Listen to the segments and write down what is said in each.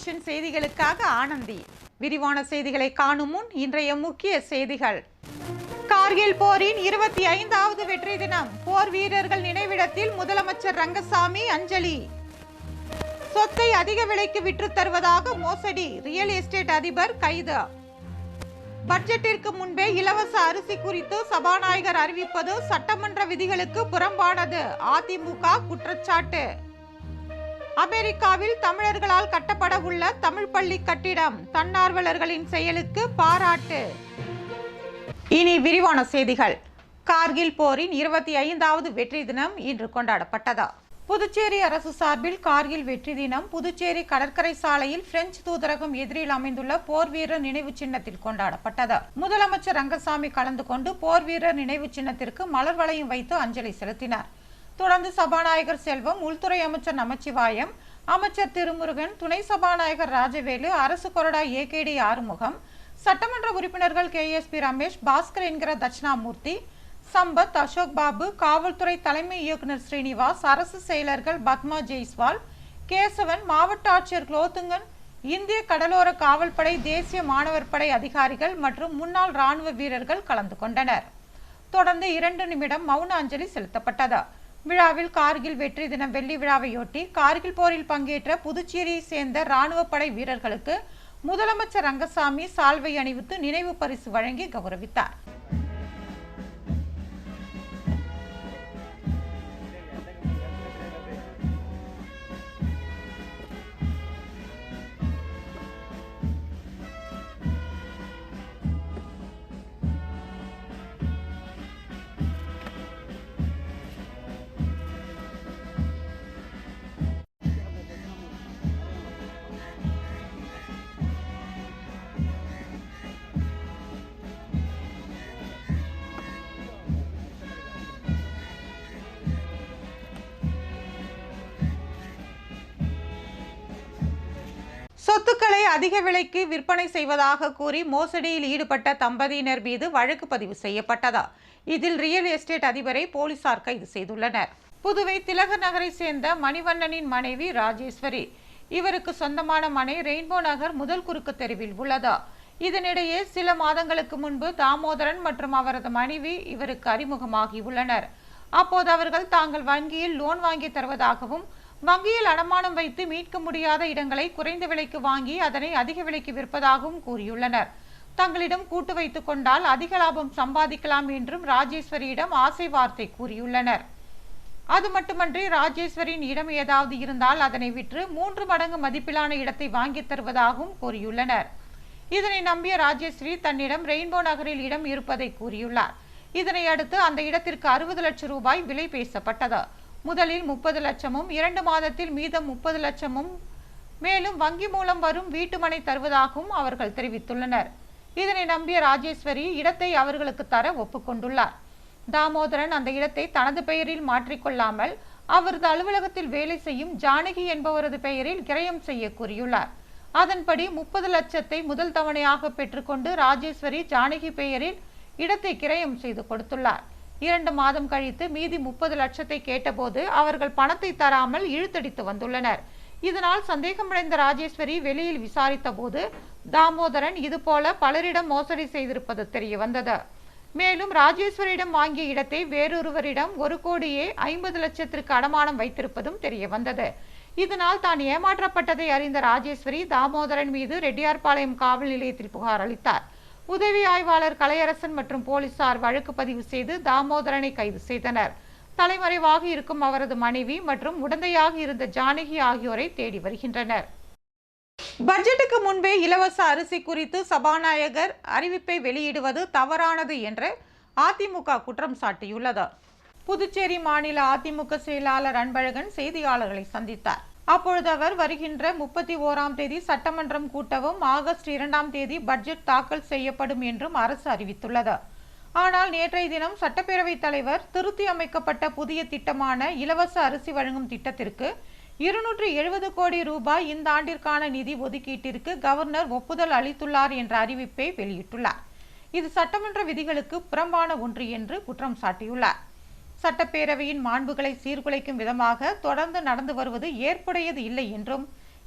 Vision செய்திகளுக்காக ஆனந்தி. விரிவான செய்திகளை காணும் முன் இன்றைய முக்கிய செய்திகள். கார்கில் போரின் 25வது வெற்றி தினம். போர் வீரர்கள் நினைவிடத்தில் முதலமைச்சர் ரங்கசாமி அஞ்சலி. சொத்தை அதிக விலைக்கு விற்று தருவதாக மோசடி, ரியல் எஸ்டேட் அதிபர் கைது. பட்ஜெட்டிற்கு முன்பே இலவச அரிசி குறித்து சபாநாயகர் அறிவிப்பது சட்டமன்ற விதிகளுக்கு புறம்பானது, அதிமுக குற்றச்சாட்டு. அமெரிக்காவில் தமிழர்களால் கட்டப்பட உள்ள தமிழ் பள்ளி கட்டிடம், தன்னார்வலர்களின் செயலுக்கு பாராட்டு. இனி விரிவான செய்திகள். கார்கில் போரின் 25வது வெற்றி தினம் இன்று கொண்டாடப்பட்டது. புதுச்சேரி அரசு சார்பில் கார்கில் வெற்றி தினம் புதுச்சேரி கடற்கரை சாலையில் பிரெஞ்சு தூதரகம் எதிரில் அமைந்துள்ள போர் வீரர் நினைவு சின்னத்தில் கொண்டாடப்பட்டது. முதலமைச்சர் ரங்கசாமி கலந்து கொண்டு போர் வீரர் நினைவு சின்னத்திற்கு மலர் வளையம் வைத்து அஞ்சலி செலுத்தினார். தொடர்ந்து சபாநாயகர் செல்வம், உள்துறை அமைச்சர் நமச்சிவாயம், அமைச்சர் திருமுருகன், துணை சபாநாயகர் ராஜவேலு, அரசு கொறடா ஏகேடி ஆறுமுகம், சட்டமன்ற உறுப்பினர்கள் KSP ரமேஷ், பாஸ்கர் என்கிற தட்சிணாமூர்த்தி, சம்பத், அசோக் பாபு, காவல்துறை தலைமை இயக்குநர் ஸ்ரீனிவாஸ், அரசு செயலர்கள் பத்மா ஜெய்ஸ்வால், கேசவன், மாவட்ட ஆட்சியர் குலோத்துங்கன், இந்திய கடலோர காவல்படை, தேசிய மாணவர் படை அதிகாரிகள் மற்றும் முன்னாள் ராணுவ வீரர்கள் கலந்து கொண்டனர். தொடர்ந்து 2 நிமிடம் மௌன அஞ்சலி செலுத்தப்பட்டது. விழாவில் கார்கில் வெற்றி தினம் வெள்ளி விழாவையொட்டி கார்கில் போரில் பங்கேற்ற புதுச்சேரியை சேர்ந்த ராணுவ படை வீரர்களுக்கு முதலமைச்சர் ரங்கசாமி சால்வை அணிவித்து நினைவு பரிசு வழங்கி கௌரவித்தார். சொத்துக்களை அதிக விலைக்கு விற்பனை செய்வதாக கூறி மோசடியில் ஈடுபட்ட தம்பதியினர் மீது வழக்கு பதிவு செய்யப்பட்டது. இதில் ரியல் எஸ்டேட் அதிபரை போலீசார் கைது செய்துள்ளனர். புதுவை திலகர் நகரை சேர்ந்த மணிவண்ணனின் மனைவி ராஜேஸ்வரி. இவருக்கு சொந்தமான மனை ரெயின்போ நகர் முதல் குறுக்கு தெருவில் உள்ளது. இதனிடையே சில மாதங்களுக்கு முன்பு தாமோதரன் மற்றும் அவரது மனைவி இவருக்கு அறிமுகமாகியுள்ளனர். அப்போது அவர்கள் தாங்கள் வங்கியில் லோன் வாங்கி தருவதாகவும் வங்கியில் அடமானம் வைத்து மீட்க முடியாத இடங்களை குறைந்த விலைக்கு வாங்கி அதனை அதிக விலைக்கு விற்பதாகவும் கூறியுள்ளனர். தங்களிடம் கூட்டு வைத்துக் கொண்டால் அதிக லாபம் சம்பாதிக்கலாம் என்றும் ராஜேஸ்வரியிடம் ஆசை வார்த்தை கூறியுள்ளனர். அது மட்டுமன்றி ராஜேஸ்வரியின் இடம் ஏதாவது இருந்தால் அதனை விற்று 3 மடங்கு மதிப்பிலான இடத்தை வாங்கி தருவதாகவும் கூறியுள்ளனர். இதனை நம்பிய ராஜேஸ்வரி தன்னிடம் ரெயின்போ நகரில் இடம் இருப்பதை கூறியுள்ளார். இதனை அடுத்து அந்த இடத்திற்கு 60 லட்சம் ரூபாய் விலை பேசப்பட்டது. முதலில் 30 லட்சமும் 2 மாதத்தில் மீதம் 30 லட்சமும் மேலும் வங்கி மூலம் வரும் வீட்டுமனை தருவதாகவும் அவர்கள் தெரிவித்துள்ளனர். இதனை நம்பிய ராஜேஸ்வரி இடத்தை அவர்களுக்கு தர ஒப்புக்கொண்டுள்ளார். தாமோதரன் அந்த இடத்தை தனது பெயரில் மாற்றிக்கொள்ளாமல் அவரது அலுவலகத்தில் வேலை செய்யும் ஜானகி என்பவரது பெயரில் கிரயம் செய்ய கூறியுள்ளார். அதன்படி 30 லட்சத்தை முதல் தவணையாக பெற்றுக்கொண்டு ராஜேஸ்வரி ஜானகி பெயரில் இடத்தை கிரயம் செய்து கொடுத்துள்ளார். 2 மாதம் கழித்து மீதி 30 லட்சத்தை கேட்டபோது அவர்கள் பணத்தை தராமல் இழுத்தடித்து வந்துள்ளனர். இதனால் சந்தேகமடைந்த ராஜேஸ்வரி வெளியில் விசாரித்த போது தாமோதரன் இதுபோல பலரிடம் மோசடி செய்திருப்பது தெரிய வந்தது. மேலும் ராஜேஸ்வரியிடம் வாங்கிய இடத்தை வேறொருவரிடம் 1,50 லட்சத்திற்கு அடமானம் வைத்திருப்பதும் தெரிய வந்தது. இதனால் தான் ஏமாற்றப்பட்டதை அறிந்த ராஜேஸ்வரி தாமோதரன் மீது ரெட்டியார்பாளையம் காவல் நிலையத்தில் புகார் அளித்தார். உதவி ஆய்வாளர் கலையரசன் மற்றும் போலீசார் வழக்கு பதிவு செய்து தாமோதரனை கைது செய்தனர். தலைமறைவாக இருக்கும் அவரது மனைவி மற்றும் உடந்தையாக இருந்த ஜானகி ஆகியோரை தேடி வருகின்றனர். பட்ஜெட்டுக்கு முன்பே இலவச அரிசி குறித்து சபாநாயகர் அறிவிப்பை வெளியிடுவது தவறானது என்று அதிமுக குற்றம் சாட்டியுள்ளது. புதுச்சேரி மாநில அதிமுக செயலாளர் அன்பழகன் செய்தியாளர்களை சந்தித்தார். அப்பொழுது அவர் வருகின்ற 31ஆம் தேதி சட்டமன்றம் கூட்டவும் ஆகஸ்ட் 2ஆம் தேதி பட்ஜெட் தாக்கல் செய்யப்படும் என்றும் அரசு அறிவித்துள்ளது. ஆனால் நேற்றைய தினம் சட்டப்பேரவைத் தலைவர் திருத்தி அமைக்கப்பட்ட புதிய திட்டமான இலவச அரிசி வழங்கும் திட்டத்திற்கு 270 கோடி ரூபாய் இந்த ஆண்டிற்கான நிதி ஒதுக்கீட்டிற்கு கவர்னர் ஒப்புதல் அளித்துள்ளார் என்ற அறிவிப்பை வெளியிட்டுள்ளார். இது சட்டமன்ற விதிகளுக்கு புறம்பான ஒன்று என்று குற்றம் சாட்டியுள்ளார். சட்டப்பேரவையின் மாண்புகளை சீர்குலைக்கும் விதமாக தொடர்ந்து நடந்து வருவது ஏற்புடையது இல்லை என்றும்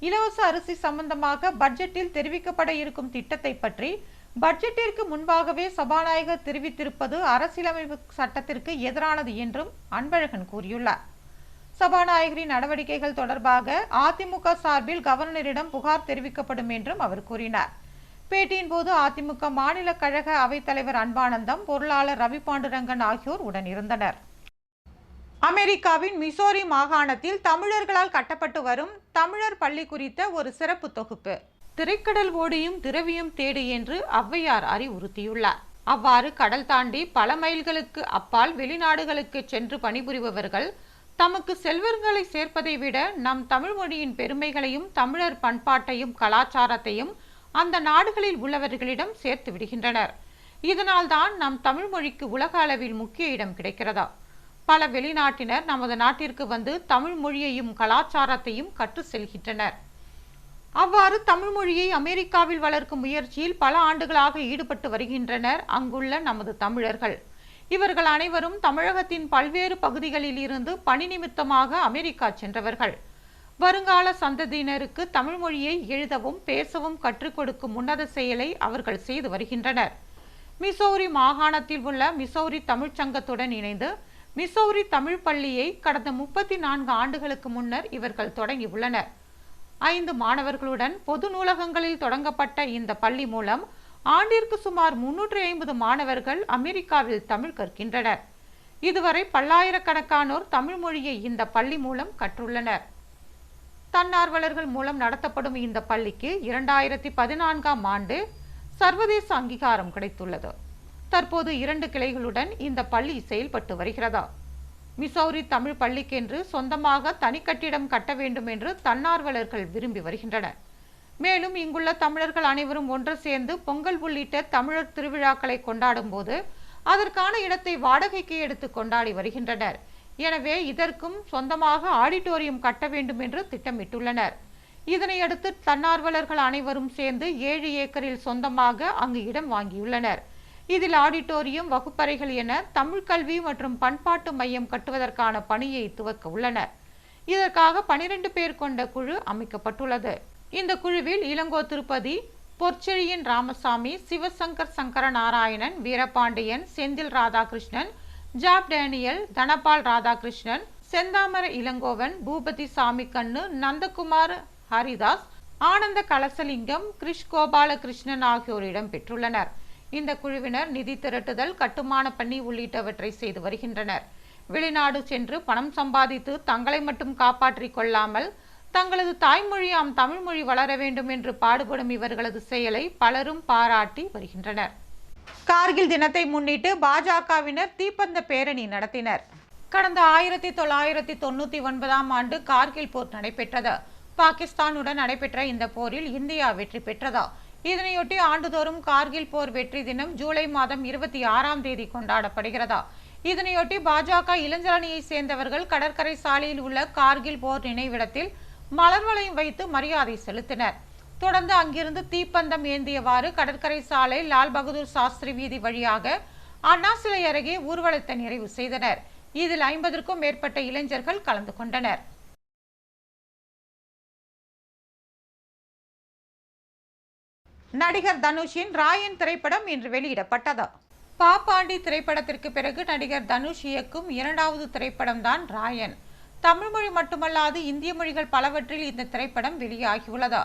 இலவச அரிசி சம்பந்தமாக பட்ஜெட்டில் தெரிவிக்கப்பட இருக்கும் திட்டத்தை பற்றி பட்ஜெட்டிற்கு முன்பாகவே சபாநாயகர் தெரிவித்திருப்பது அரசியலமைப்பு சட்டத்திற்கு எதிரானது என்றும் அன்பழகன் கூறியுள்ளார். சபாநாயகரின் நடவடிக்கைகள் தொடர்பாக அதிமுக சார்பில் கவர்னரிடம் புகார் தெரிவிக்கப்படும் என்றும் அவர் கூறினார். பேட்டியின் போது அதிமுக மாநில கழக அவைத்தலைவர் அன்பானந்தம், பொருளாளர் ரவி பாண்டுரங்கன் ஆகியோர் உடனிருந்தனர். அமெரிக்காவின் மிசோரி மாகாணத்தில் தமிழர்களால் கட்டப்பட்டு வரும் தமிழர் பள்ளி குறித்த ஒரு சிறப்பு தொகுப்பு. திரைக்கடல் ஓடியும் திரவியம் தேடு என்று ஔவையார் அறிவுறுத்தியுள்ளார். அவ்வாறு கடல் தாண்டி பல மைல்களுக்கு அப்பால் வெளிநாடுகளுக்கு சென்று பணிபுரிபவர்கள் தமக்கு செல்வங்களை சேர்ப்பதை விட நம் தமிழ் மொழியின் பெருமைகளையும் தமிழர் பண்பாட்டையும் கலாச்சாரத்தையும் அந்த நாடுகளில் உள்ளவர்களிடம் சேர்த்து விடுகின்றனர். இதனால் தான் நம் தமிழ் மொழிக்கு உலக அளவில் முக்கிய இடம் கிடைக்கிறதா? பல வெளிநாட்டினர் நமது நாட்டிற்கு வந்து தமிழ் மொழியையும் கலாச்சாரத்தையும் கற்று செல்கின்றனர். அவ்வாறு தமிழ் மொழியை அமெரிக்காவில் வளர்க்கும் முயற்சியில் பல ஆண்டுகளாக ஈடுபட்டு வருகின்றனர் அங்குள்ள நமது தமிழர்கள். இவர்கள் அனைவரும் தமிழகத்தின் பல்வேறு பகுதிகளில் இருந்து பணி நிமித்தமாக அமெரிக்கா சென்றவர்கள். வருங்கால சந்ததியினருக்கு தமிழ் மொழியை எழுதவும் பேசவும் கற்றுக் கொடுக்கும் உன்னத செயலை அவர்கள் செய்து வருகின்றனர். மிசோரி மாகாணத்தில் உள்ள மிசோரி தமிழ்ச்சங்கத்துடன் இணைந்து மிசோரி தமிழ் பள்ளியை கடந்த 34 ஆண்டுகளுக்கு முன்னர் இவர்கள் தொடங்கியுள்ளனர். 5 மாணவர்களுடன் பொது நூலகங்களில் தொடங்கப்பட்ட இந்த பள்ளி மூலம் ஆண்டிற்கு சுமார் 350 மாணவர்கள் அமெரிக்காவில் தமிழ் கற்கின்றனர். இதுவரை பல்லாயிரக்கணக்கானோர் தமிழ் மொழியை இந்த பள்ளி மூலம் கற்றுள்ளனர். தன்னார்வலர்கள் மூலம் நடத்தப்படும் இந்த பள்ளிக்கு 2014ஆம் ஆண்டு சர்வதேச அங்கீகாரம் கிடைத்துள்ளது. தற்போது 2 கிளைகளுடன் இந்த பள்ளி செயல்பட்டு வருகிறதா? மிசோரி தமிழ் பள்ளிக்கென்று சொந்தமாக தனி கட்டிடம் கட்ட வேண்டும் என்று தன்னார்வலர்கள் விரும்பி வருகின்றனர். மேலும் இங்குள்ள தமிழர்கள் அனைவரும் ஒன்று சேர்ந்து பொங்கல் உள்ளிட்ட தமிழர் திருவிழாக்களை கொண்டாடும் போது அதற்கான இடத்தை வாடகைக்கு எடுத்து கொண்டாடி வருகின்றனர். எனவே இதற்கும் சொந்தமாக ஆடிட்டோரியம் கட்ட வேண்டும் என்று திட்டமிட்டுள்ளனர். இதனையடுத்து தன்னார்வலர்கள் அனைவரும் சேர்ந்து 7 ஏக்கரில் சொந்தமாக அங்கு இடம் வாங்கியுள்ளனர். இதில் ஆடிட்டோரியம், வகுப்பறைகள் என தமிழ் கல்வி மற்றும் பண்பாட்டு மையம் கட்டுவதற்கான பணியை துவக்க உள்ளனர். இதற்காக 12 பேர் கொண்ட குழு அமைக்கப்பட்டுள்ளது. இந்த குழுவில் இளங்கோ திருப்பதி, பொற்செழியன் ராமசாமி, சிவசங்கர் சங்கரநாராயணன், வீரபாண்டியன், செந்தில் ராதாகிருஷ்ணன், ஜாப் டேனியல், தனபால் ராதாகிருஷ்ணன், செந்தாமர இளங்கோவன், பூபதி சாமிக்கண்ணு, நந்தகுமார் ஹரிதாஸ், ஆனந்த கலசலிங்கம், கிருஷ் கோபாலகிருஷ்ணன் ஆகியோர் இடம்பெற்றுள்ளனர். இந்த குழுவினர் நிதி திரட்டுதல், கட்டுமான பணி உள்ளிட்டவற்றை செய்து வருகின்றனர். வெளிநாடு சென்று பணம் சம்பாதித்து தங்களை மட்டும் காப்பாற்றிக் கொள்ளாமல் தங்களது தாய்மொழியாம் தமிழ் மொழி வளர வேண்டும் என்று பாடுபடும் இவர்களது செயலை பலரும் பாராட்டி வருகின்றனர். கார்கில் தினத்தை முன்னிட்டு பாஜகவினர் தீப்பந்த பேரணி நடத்தினர். கடந்த 1999ஆம் ஆண்டு கார்கில் போர் நடைபெற்றது. பாகிஸ்தானுடன் நடைபெற்ற இந்த போரில் இந்தியா வெற்றி பெற்றதா? இதனையொட்டி ஆண்டுதோறும் கார்கில் போர் வெற்றி தினம் ஜூலை மாதம் 26ஆம் தேதி கொண்டாடப்படுகிறதா? இதனையொட்டி பாஜக இளைஞரணியை சேர்ந்தவர்கள் கடற்கரை சாலையில் உள்ள கார்கில் போர் நினைவிடத்தில் மலர் வளையம் வைத்து மரியாதை செலுத்தினர். தொடர்ந்து அங்கிருந்து தீப்பந்தம் ஏந்தியவாறு கடற்கரை சாலை, லால் பகதூர் சாஸ்திரி வீதி வழியாக அண்ணா சிலை அருகே ஊர்வலத்தை நிறைவு செய்தனர். இதில் 50க்கும் மேற்பட்ட இளைஞர்கள் கலந்து கொண்டனர். நடிகர் தனுஷின் ராயன் திரைப்படம் இன்று வெளியிடப்பட்டது. பாப்பாண்டி திரைப்படத்திற்கு பிறகு நடிகர் தனுஷ் இயக்கும் 2வது திரைப்படம் தான் ராயன். தமிழ் மொழி மட்டுமல்லாது இந்திய மொழிகள் பலவற்றில் இந்த திரைப்படம் வெளியாகியுள்ளது.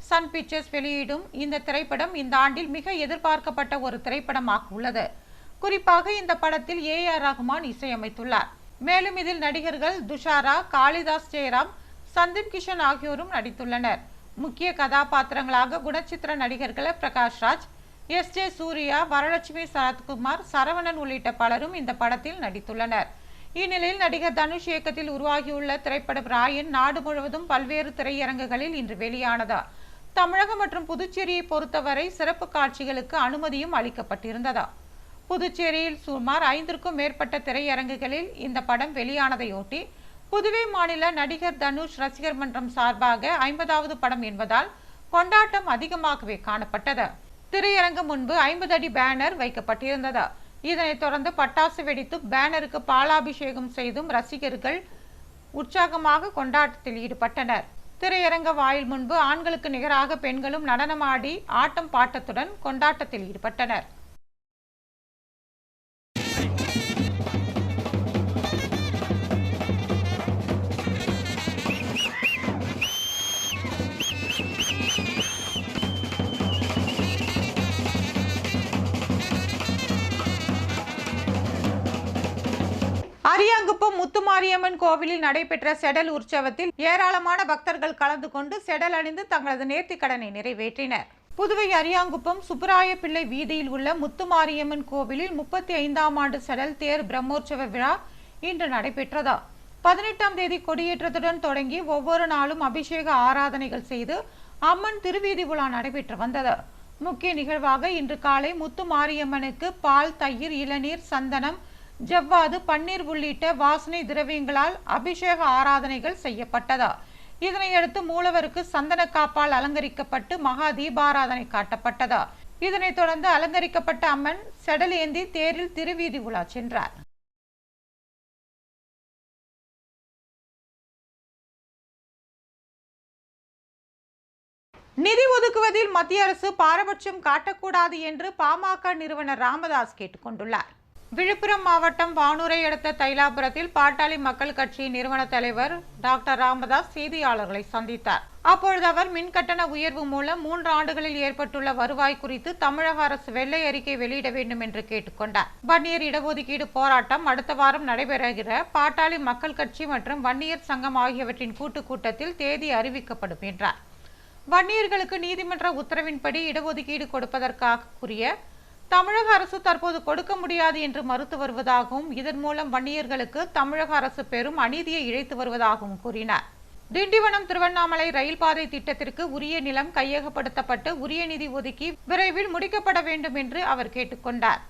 சன் பிக்சர்ஸ் வெளியிடும் இந்த திரைப்படம் இந்த ஆண்டில் மிக எதிர்பார்க்கப்பட்ட ஒரு திரைப்படமாக உள்ளது. குறிப்பாக இந்த படத்தில் AR ரஹ்மான் இசையமைத்துள்ளார். மேலும் இதில் நடிகர்கள் துஷாரா, காளிதாஸ் ஜெயராம், சந்தீப் கிஷன் ஆகியோரும் நடித்துள்ளனர். முக்கிய கதாபாத்திரங்களாக குணச்சித்திர நடிகர்கள் பிரகாஷ் ராஜ், SJ சூர்யா, வரலட்சுமி சரத்குமார், சரவணன் உள்ளிட்ட பலரும் இந்த படத்தில் நடித்துள்ளனர். இந்நிலையில் நடிகர் தனுஷ் இயக்கத்தில் உருவாகியுள்ள திரைப்படம் ராயன் நாடு முழுவதும் பல்வேறு திரையரங்குகளில் இன்று வெளியானது. தமிழகம் மற்றும் புதுச்சேரியை பொறுத்தவரை சிறப்பு காட்சிகளுக்கு அனுமதியும் அளிக்கப்பட்டிருந்தது. புதுச்சேரியில் சுமார் 5க்கும் மேற்பட்ட திரையரங்குகளில் இந்த படம் வெளியானதையொட்டி புதுவை மாநில நடிகர் தனுஷ் ரசிகர் மன்றம் சார்பாக 50வது படம் என்பதால் கொண்டாட்டம் அதிகமாகவே காணப்பட்டது. திரையரங்கு முன்பு 50 அடி பேனர் வைக்கப்பட்டிருந்தது. இதனைத் தொடர்ந்து பட்டாசு வெடித்து பேனருக்கு பாலாபிஷேகம் செய்தும் ரசிகர்கள் உற்சாகமாக கொண்டாட்டத்தில் ஈடுபட்டனர். திரையரங்க வாயில் முன்பு ஆண்களுக்கு நிகராக பெண்களும் நடனமாடி ஆட்டம் பாட்டத்துடன் கொண்டாட்டத்தில் ஈடுபட்டனர். அரியாங்குப்பம் முத்துமாரியம்மன் கோவிலில் நடைபெற்ற செடல் உற்சவத்தில் ஏராளமான பக்தர்கள் கலந்து கொண்டு செடல் அணிந்து தங்களது நேர்த்திக் கடனை நிறைவேற்றினர். புதுவை அரியாங்குப்பம் சுப்பராய பிள்ளை வீதியில் உள்ள முத்துமாரியம்மன் கோவிலில் 35ஆம் ஆண்டு செடல் தேர் பிரம்மோற்சவ விழா இன்று நடைபெற்றது. 18ஆம் தேதி கொடியேற்றத்துடன் தொடங்கி ஒவ்வொரு நாளும் அபிஷேக ஆராதனைகள் செய்து அம்மன் திருவீதி உலா நடைபெற்று வந்தது. முக்கிய நிகழ்வாக இன்று காலை முத்துமாரியம்மனுக்கு பால், தயிர், இளநீர், சந்தனம், ஜவ்வாது, பன்னீர் உள்ளிட்ட வாசனை திரவியங்களால் அபிஷேக ஆராதனைகள் செய்யப்பட்டது. இதனையடுத்து மூலவருக்கு சந்தன காப்பால் அலங்கரிக்கப்பட்டு மகா தீபாராதனை காட்டப்பட்டது. இதனைத் தொடர்ந்து அலங்கரிக்கப்பட்ட அம்மன் செடல் ஏந்தி தேரில் திருவீதி உலா சென்றார். நிதி ஒதுக்குவதில் மத்திய அரசு பாரபட்சம் காட்டக்கூடாது என்று பாமக நிறுவனர் ராமதாஸ் கேட்டுக் கொண்டுள்ளார். விழுப்புரம் மாவட்டம் வானூரை அடுத்த தைலாபுரத்தில் பாட்டாளி மக்கள் கட்சியின் நிறுவன தலைவர் டாக்டர் ராமதாஸ் செய்தியாளர்களை சந்தித்தார். அப்பொழுது அவர் மின்கட்டண உயர்வு மூலம் 3 ஆண்டுகளில் ஏற்பட்டுள்ள வருவாய் குறித்து தமிழக அரசு வெள்ளை அறிக்கை வெளியிட வேண்டும் என்று கேட்டுக்கொண்டார். வன்னியர் இடஒதுக்கீடு போராட்டம் அடுத்த வாரம் நடைபெறுகிற பாட்டாளி மக்கள் கட்சி மற்றும் வன்னியர் சங்கம் ஆகியவற்றின் கூட்டத்தில் தேதி அறிவிக்கப்படும் என்றார். வன்னியர்களுக்கு நீதிமன்ற உத்தரவின்படி இடஒதுக்கீடு கொடுப்பதற்காக கூறிய தமிழக அரசு தற்போது கொடுக்க முடியாது என்று மறுத்து வருவதாகவும் இதன் மூலம் வன்னியர்களுக்கு தமிழக அரசு பெரும் அநீதியை இழைத்து வருவதாகவும் கூறினார். திண்டிவனம் திருவண்ணாமலை ரயில் பாதை திட்டத்திற்கு உரிய நிலம் கையகப்படுத்தப்பட்டு உரிய நிதி ஒதுக்கி விரைவில் முடிக்கப்பட வேண்டும் என்று அவர் கேட்டுக்கொண்டார்.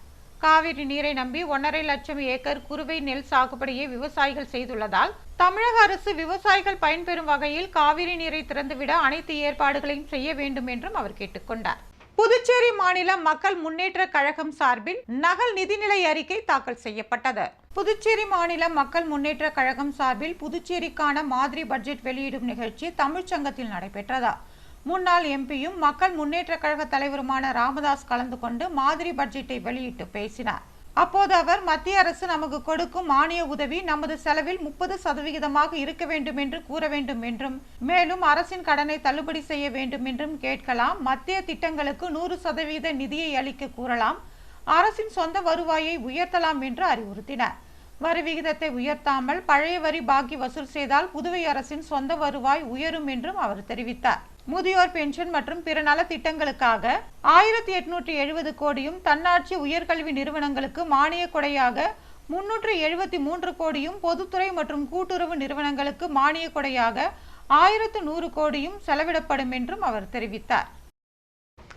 காவிரி நீரை நம்பி 1.5 லட்சம் ஏக்கர் குறுவை நெல் சாகுபடியை விவசாயிகள் செய்துள்ளதால் தமிழக அரசு விவசாயிகள் பயன்பெறும் வகையில் காவிரி நீரை திறந்துவிட அனைத்து ஏற்பாடுகளையும் செய்ய வேண்டும் என்றும் அவர் கேட்டுக்கொண்டார். புதுச்சேரி மாநில மக்கள் முன்னேற்ற கழகம் சார்பில் நகல் நிதிநிலை அறிக்கை தாக்கல் செய்யப்பட்டது. புதுச்சேரி மாநில மக்கள் முன்னேற்ற கழகம் சார்பில் புதுச்சேரிக்கான மாதிரி பட்ஜெட் வெளியிடும் நிகழ்ச்சி தமிழ்ச்சங்கத்தில் நடைபெற்றது. முன்னாள் எம்பியும் மக்கள் முன்னேற்ற கழக தலைவருமான ராமதாஸ் கலந்து கொண்டு மாதிரி பட்ஜெட்டை வெளியிட்டு பேசினார். அப்போது அவர் மத்திய அரசு நமக்கு கொடுக்கும் மானிய உதவி நமது செலவில் 30% இருக்க வேண்டும் என்று கூற வேண்டும் என்றும் மேலும் அரசின் கடனை தள்ளுபடி செய்ய வேண்டும் என்றும் கேட்கலாம். மத்திய திட்டங்களுக்கு 100% நிதியை அளிக்க கூறலாம். அரசின் சொந்த வருவாயை உயர்த்தலாம் என்று அறிவுறுத்தினார். வரி விகிதத்தை உயர்த்தாமல் பழைய வரி பாக்கி வசூல் செய்தால் புதுவை அரசின் சொந்த வருவாய் உயரும் என்றும் அவர் தெரிவித்தார். முதியோர் பென்ஷன் மற்றும் பிற நல திட்டங்களுக்காக 1870 கோடியும், தன்னாட்சி உயர்கல்வி நிறுவனங்களுக்கு மானிய கொடையாக 373 கோடியும், பொதுத்துறை மற்றும் கூட்டுறவு நிறுவனங்களுக்கு மானிய கொடையாக 1100 கோடியும் செலவிடப்படும் என்றும் அவர் தெரிவித்தார்.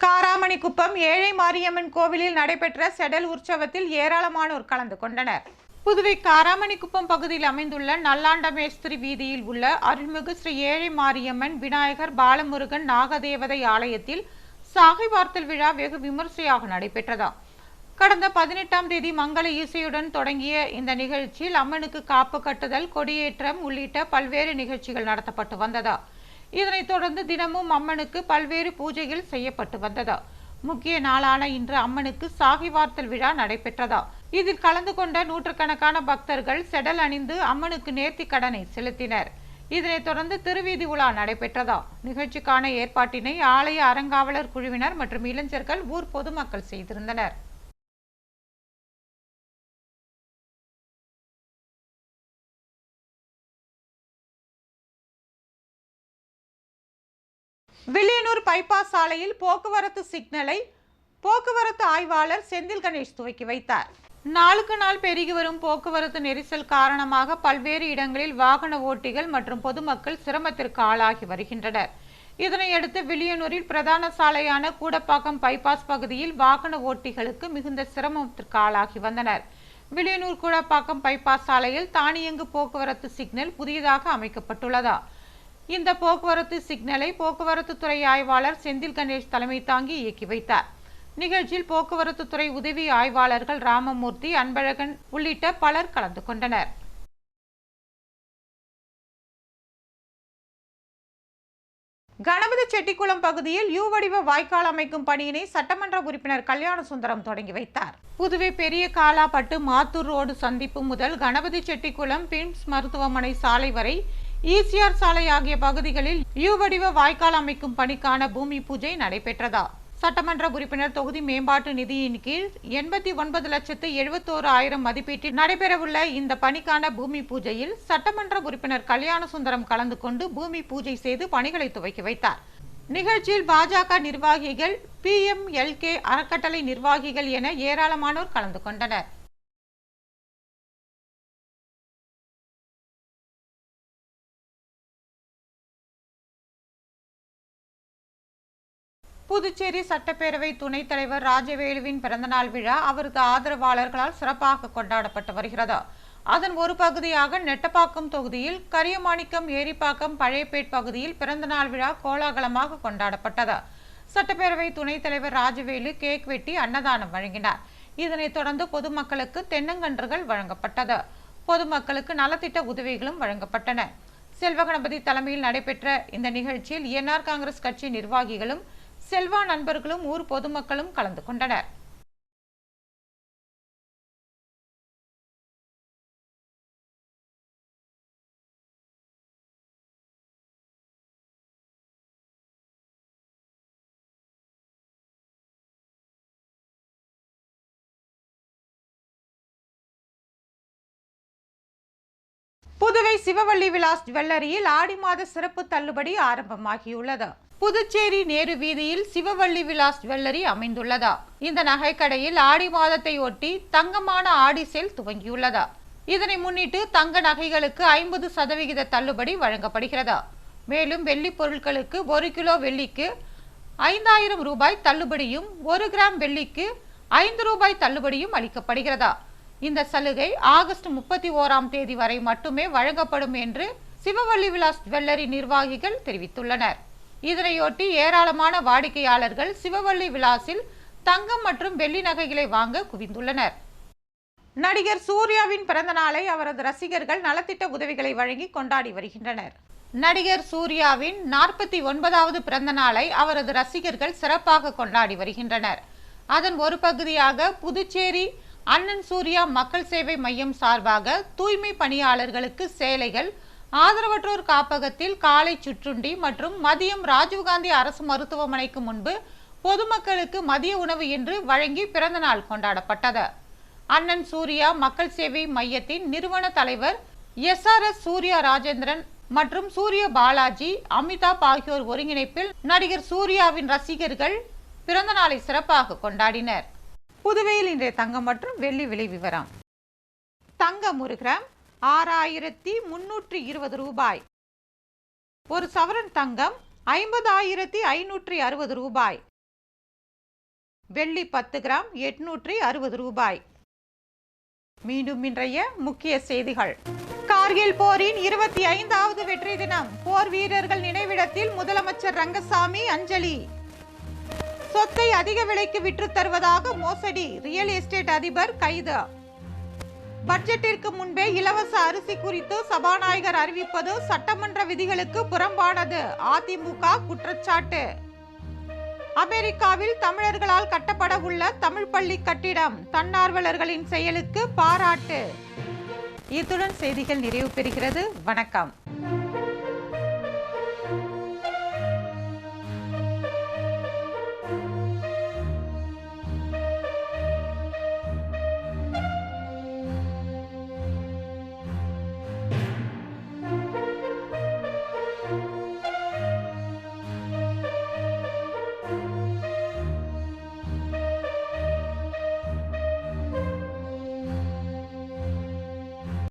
காராமணிக்குப்பம் ஏழை மாரியம்மன் கோவிலில் நடைபெற்ற செடல் உற்சவத்தில் ஏராளமானோர் கலந்து கொண்டனர். புதுவை காராமணிக்குப்பம் பகுதியில் அமைந்துள்ள நல்லாண்டமேஸ்திரி வீதியில் உள்ள அருள்மிகு ஸ்ரீ ஏழை மாரியம்மன், விநாயகர், பாலமுருகன், நாகதேவதை ஆலயத்தில் சாகை வார்த்தல் விழா வெகு விமர்சையாக நடைபெற்றது. கடந்த 18ஆம் தேதி மங்கள இசையுடன் தொடங்கிய இந்த நிகழ்ச்சியில் அம்மனுக்கு காப்பு கட்டுதல், கொடியேற்றம் உள்ளிட்ட பல்வேறு நிகழ்ச்சிகள் நடத்தப்பட்டு வந்தது. இதனைத் தொடர்ந்து தினமும் அம்மனுக்கு பல்வேறு பூஜைகள் செய்யப்பட்டு வந்தது. முக்கிய நாளான இன்று அம்மனுக்கு சாகை வார்த்தல் விழா நடைபெற்றதா. இதில் கலந்து கொண்ட நூற்றுக்கணக்கான பக்தர்கள் செடல் அணிந்து அம்மனுக்கு நேர்த்தி கடனை செலுத்தினர். இதனைத் தொடர்ந்து திருவீதி உலா நடைபெற்றதா. நிகழ்ச்சிக்கான ஏற்பாட்டினை ஆலய அறங்காவலர் குழுவினர் மற்றும் இளைஞர்கள், ஊர் பொதுமக்கள் செய்திருந்தனர். வில்லியனூர் பைபாஸ் சாலையில் போக்குவரத்து சிக்னலை போக்குவரத்து ஆய்வாளர் செந்தில் கணேஷ் துவக்கி வைத்தார். நாளுக்கு நாள் பெருகி வரும் போக்குவரத்து நெரிசல் காரணமாக பல்வேறு இடங்களில் வாகன ஓட்டிகள் மற்றும் பொதுமக்கள் சிரமத்திற்கு ஆளாகி வருகின்றனர். இதனையடுத்து வில்லியனூரில் பிரதான சாலையான கூடப்பாக்கம் பைபாஸ் பகுதியில் வாகன ஓட்டிகளுக்கு மிகுந்த சிரமத்திற்கு ஆளாகி வந்தனர். வில்லியனூர் கூடப்பாக்கம் பைபாஸ் சாலையில் தானியங்கு போக்குவரத்து சிக்னல் புதியதாக அமைக்கப்பட்டுள்ளதா. இந்த போக்குவரத்து சிக்னலை போக்குவரத்து துறை ஆய்வாளர் செந்தில் கணேஷ் தலைமை தாங்கி இயக்கி வைத்தார். நிகழ்ச்சியில் போக்குவரத்து துறை உதவி ஆய்வாளர்கள் ராமமூர்த்தி, அன்பழகன் உள்ளிட்ட பலர் கலந்து கொண்டனர். கணபதி செட்டிக்குளம் பகுதியில் யூ வடிவ வாய்க்கால் அமைக்கும் பணியினை சட்டமன்ற உறுப்பினர் கல்யாண சுந்தரம் தொடங்கி வைத்தார். புதுவை பெரிய காலாப்பட்டு மாத்தூர் ரோடு சந்திப்பு முதல் கணபதி செட்டிக்குளம் பிம்ஸ் மருத்துவமனை சாலை வரை ஈசிஆர் சாலை ஆகிய பகுதிகளில் யூ வடிவ வாய்க்கால் அமைக்கும் பணிக்கான பூமி பூஜை நடைபெற்றதா. சட்டமன்ற உறுப்பினர் தொகுதி மேம்பாட்டு நிதியின் கீழ் 89,71,000 மதிப்பீட்டில் நடைபெறவுள்ள இந்த பணிக்கான பூமி பூஜையில் சட்டமன்ற உறுப்பினர் கல்யாண சுந்தரம் கலந்து கொண்டு பூமி பூஜை செய்து பணிகளை துவக்கி வைத்தார். நிகழ்ச்சியில் பாஜக நிர்வாகிகள், PMLK அறக்கட்டளை நிர்வாகிகள் என ஏராளமானோர் கலந்து கொண்டனர். புதுச்சேரி சட்டப்பேரவை துணைத் தலைவர் ராஜவேலுவின் பிறந்தநாள் விழா அவரது ஆதரவாளர்களால் சிறப்பாக கொண்டாடப்பட்டு வருகிறது. அதன் ஒரு பகுதியாக நெட்டப்பாக்கம் தொகுதியில் கரியமாணிக்கம், ஏரிப்பாக்கம், பழையப்பேட் பகுதியில் பிறந்தநாள் விழா கோலாகலமாக கொண்டாடப்பட்டது. சட்டப்பேரவை துணைத் தலைவர் ராஜவேலு கேக் வெட்டி அன்னதானம் வழங்கினார். இதனைத் தொடர்ந்து பொதுமக்களுக்கு தென்னங்கன்றுகள் வழங்கப்பட்டது. பொதுமக்களுக்கு நலத்திட்ட உதவிகளும் வழங்கப்பட்டன. செல்வகணபதி தலைமையில் நடைபெற்ற இந்த நிகழ்ச்சியில் NR காங்கிரஸ் கட்சி நிர்வாகிகளும் செல்வா நண்பர்களும் ஊர் பொதுமக்களும் கலந்து கொண்டனர். புதுவை சிவவள்ளி விலாஸ் ஜுவல்லரியில் ஆடி மாத சிறப்பு தள்ளுபடி ஆரம்பமாகியுள்ளது. புதுச்சேரி நேரு வீதியில் சிவவள்ளி விலாஸ் ஜுவல்லரி அமைந்துள்ளதா. இந்த நகைக்கடையில் ஆடி மாதத்தை ஒட்டி தங்கமான ஆடி சேல் துவங்கியுள்ளதா. இதனை முன்னிட்டு தங்க நகைகளுக்கு 50% தள்ளுபடி வழங்கப்படுகிறதா. மேலும் வெள்ளி பொருட்களுக்கு 1 கிலோ வெள்ளிக்கு 5,000 ரூபாய் தள்ளுபடியும், 1 கிராம் வெள்ளிக்கு 5 ரூபாய் தள்ளுபடியும் அளிக்கப்படுகிறதா. இந்த சலுகை ஆகஸ்ட் 31ஆம் தேதி வரை மட்டுமே வழங்கப்படும் என்று சிவவள்ளி விலாஸ் ஜுவல்லரி நிர்வாகிகள் தெரிவித்துள்ளனர். இதனையொட்டி ஏராளமான வாடிக்கையாளர்கள் சிவவள்ளி விலாஸில் தங்கம் மற்றும் வெள்ளி நகைகளை வாங்க குவிந்துள்ளனர். நடிகர் சூர்யாவின் பிறந்த நாளை அவரது ரசிகர்கள் நலத்திட்ட உதவிகளை வழங்கி கொண்டாடி வருகின்றனர். நடிகர் சூர்யாவின் 49வது பிறந்த நாளை அவரது ரசிகர்கள் சிறப்பாக கொண்டாடி வருகின்றனர். அதன் ஒரு பகுதியாக புதுச்சேரி அண்ணன் சூர்யா மக்கள் சேவை மையம் சார்பாக தூய்மை பணியாளர்களுக்கு சேலைகள், ஆதரவற்றோர் காப்பகத்தில் காலை சுற்றுண்டி மற்றும் மதியம் ராஜீவ்காந்தி அரசு மருத்துவமனைக்கு முன்பு பொதுமக்களுக்கு மதிய உணவு என்று வழங்கி பிறந்த நாள் கொண்டாடப்பட்டது. அண்ணன் சூர்யா மக்கள் சேவை மையத்தின் நிறுவன தலைவர் SRS சூர்யா ராஜேந்திரன் மற்றும் சூரிய பாலாஜி, அமிதாப் ஆகியோர் ஒருங்கிணைப்பில் நடிகர் சூர்யாவின் ரசிகர்கள் பிறந்த நாளை சிறப்பாக கொண்டாடினர். புதுவையில் இன்றைய தங்கம் மற்றும் வெள்ளி விலை விவரம். தங்கம் 1 கிராம் 6,320 ரூபாய். ஒரு சவரன் தங்கம் 50,560 ரூபாய். வெள்ளி 10 கிராம் 860 ரூபாய். மீண்டும் இன்றைய முக்கிய செய்திகள். கார்கில் போரின் 25வது வெற்றி தினம். போர் வீரர்கள் நினைவிடத்தில் முதலமைச்சர் ரங்கசாமி அஞ்சலி. சொத்தை அதிக விலைக்கு விற்று தருவதாக மோசடி, ரியல் எஸ்டேட் அதிபர் கைது. பட்ஜெட்டிற்கு முன்பே இலவச அரிசி குறித்து சபாநாயகர் அறிவிப்பது சட்டமன்ற விதிகளுக்கு புறம்பானது, அதிமுக குற்றச்சாட்டு. அமெரிக்காவில் தமிழர்களால் கட்டப்பட உள்ள தமிழ் பள்ளி கட்டிடம், தன்னார்வலர்களின் செயலுக்கு பாராட்டு. இத்துடன் செய்திகள் நிறைவு பெறுகிறது. வணக்கம்.